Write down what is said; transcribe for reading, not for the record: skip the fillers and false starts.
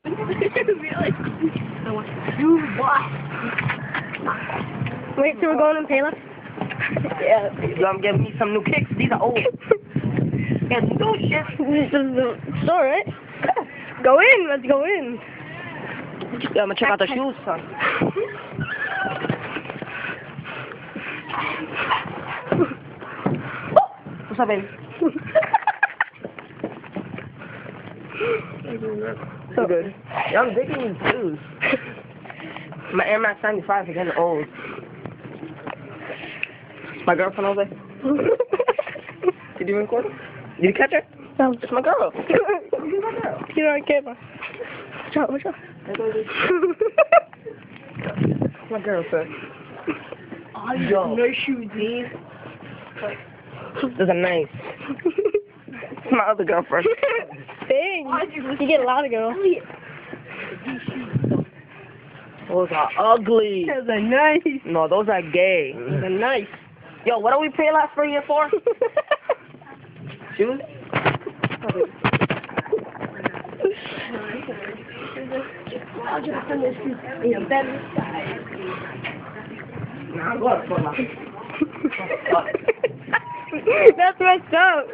Really? You what? Wait, so we're going in Payless? Yeah. I'm getting me some new kicks. These are old. Yeah, new shit. This is the store, right? Go in, let's go in. Yeah, I'm gonna check out the shoes, son. What's up, baby? So good. Yeah, I'm digging these shoes. My Air Max 95 is getting old. My girlfriend over there. Did you record her? Did you catch her? No. It's my girl. You're on camera. Watch out, watch out. My girl, son. Oh, Yo. nice shoes, these. Those are nice. It's my other girlfriend. Dang. You get a lot of girls. Those are ugly. Those are nice. No, those are gay. Those are nice. Yo, what are we paying last for here for? Shoes? Nah, I'm going for my... That's messed up.